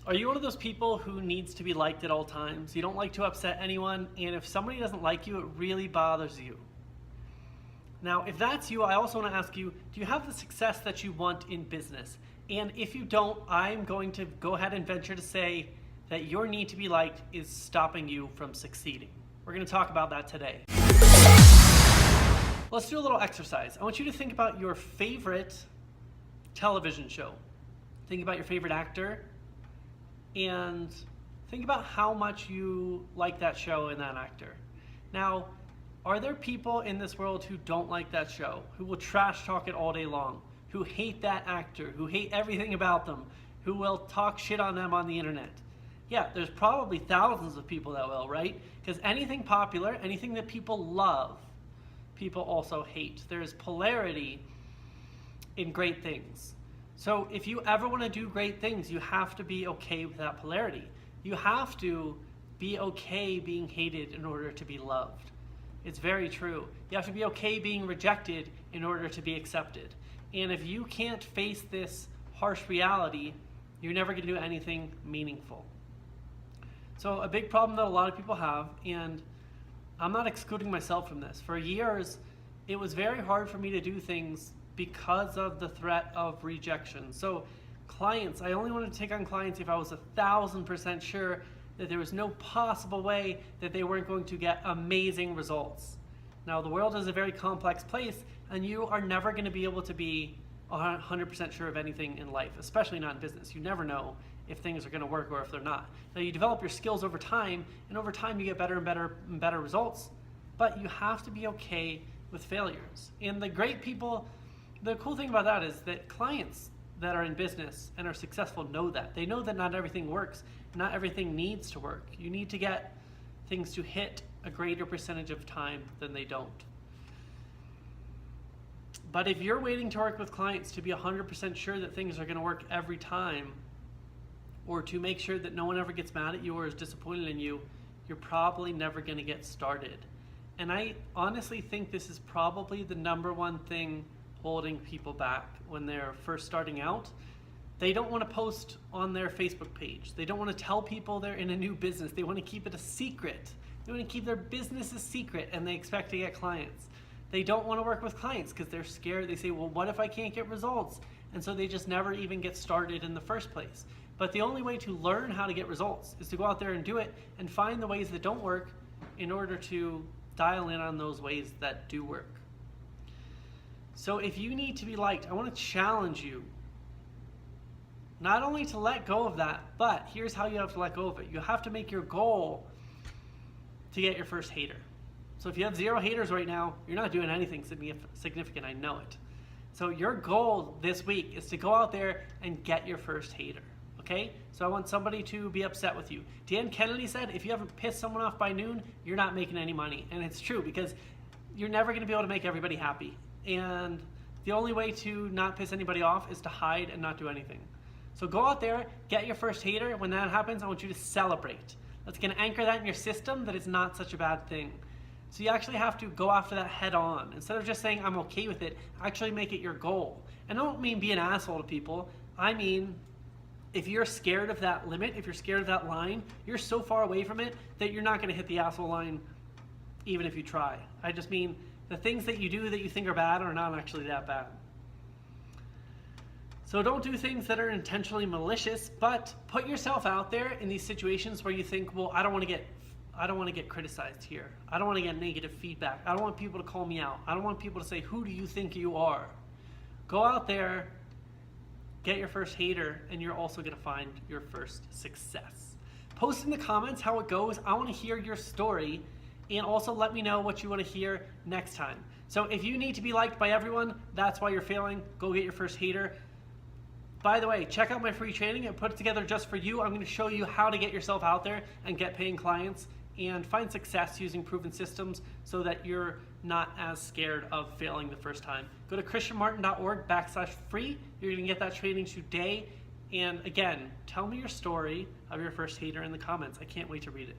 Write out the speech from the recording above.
Are you one of those people who needs to be liked at all times? You don't like to upset anyone, and if somebody doesn't like you, it really bothers you. Now, if that's you, I also want to ask you, do you have the success that you want in business? And if you don't, I'm going to go ahead and venture to say that your need to be liked is stopping you from succeeding. We're going to talk about that today. Let's do a little exercise. I want you to think about your favorite television show. Think about your favorite actor and think about how much you like that show and that actor. Now, are there people in this world who don't like that show, who will trash talk it all day long, who hate that actor, who hate everything about them, who will talk shit on them on the internet? Yeah, there's probably thousands of people that will, right? Because anything popular, anything that people love, people also hate. There's polarity in great things. So if you ever want to do great things, you have to be okay with that polarity. You have to be okay being hated in order to be loved. It's very true. You have to be okay being rejected in order to be accepted. And if you can't face this harsh reality, you're never going to do anything meaningful. So a big problem that a lot of people have, and I'm not excluding myself from this. For years, it was very hard for me to do things because of the threat of rejection. So clients, I only wanted to take on clients if I was 1,000% sure that there was no possible way that they weren't going to get amazing results. Now, the world is a very complex place, and you are never going to be able to be 100% sure of anything in life, especially not in business. You never know if things are going to work or if they're not. Now, you develop your skills over time, and over time you get better and better and better results, but you have to be okay with failures. And the great people, the cool thing about that is that clients that are in business and are successful know that. They know that not everything works, not everything needs to work. You need to get things to hit a greater percentage of time than they don't. But if you're waiting to work with clients to be 100% sure that things are going to work every time, or to make sure that no one ever gets mad at you or is disappointed in you, you're probably never going to get started. And I honestly think this is probably the #1 thing holding people back when they're first starting out. They don't want to post on their Facebook page. They don't want to tell people they're in a new business. They want to keep it a secret. They want to keep their business a secret, and they expect to get clients. They don't want to work with clients because they're scared. They say, well, what if I can't get results? And so they just never even get started in the first place. But the only way to learn how to get results is to go out there and do it and find the ways that don't work in order to dial in on those ways that do work. So if you need to be liked, I want to challenge you not only to let go of that, but here's how you have to let go of it. You have to make your goal to get your first hater. So if you have 0 haters right now, you're not doing anything significant, I know it. So your goal this week is to go out there and get your first hater, okay? So I want somebody to be upset with you. Dan Kennedy said, if you haven't pissed someone off by noon, you're not making any money. And it's true, because you're never gonna be able to make everybody happy. And the only way to not piss anybody off is to hide and not do anything. So go out there, get your first hater. When that happens, I want you to celebrate. Let's get anchor that in your system that it's not such a bad thing. So you actually have to go after that head on. Instead of just saying, I'm okay with it, actually make it your goal. And I don't mean be an asshole to people. I mean, if you're scared of that limit, if you're scared of that line, you're so far away from it that you're not gonna hit the asshole line even if you try. I just mean the things that you do that you think are bad are not actually that bad. So don't do things that are intentionally malicious, but put yourself out there in these situations where you think, well, I don't want to get criticized here. I don't want to get negative feedback. I don't want people to call me out. I don't want people to say, who do you think you are? Go out there, get your first hater, and you're also going to find your first success. Post in the comments how it goes. I want to hear your story, and also let me know what you want to hear next time. So if you need to be liked by everyone, that's why you're failing, go get your first hater. By the way, check out my free training. I put it together just for you. I'm going to show you how to get yourself out there and get paying clients and find success using proven systems so that you're not as scared of failing the first time. Go to christianmartin.org/free. You're going to get that training today. And again, tell me your story of your first hater in the comments. I can't wait to read it.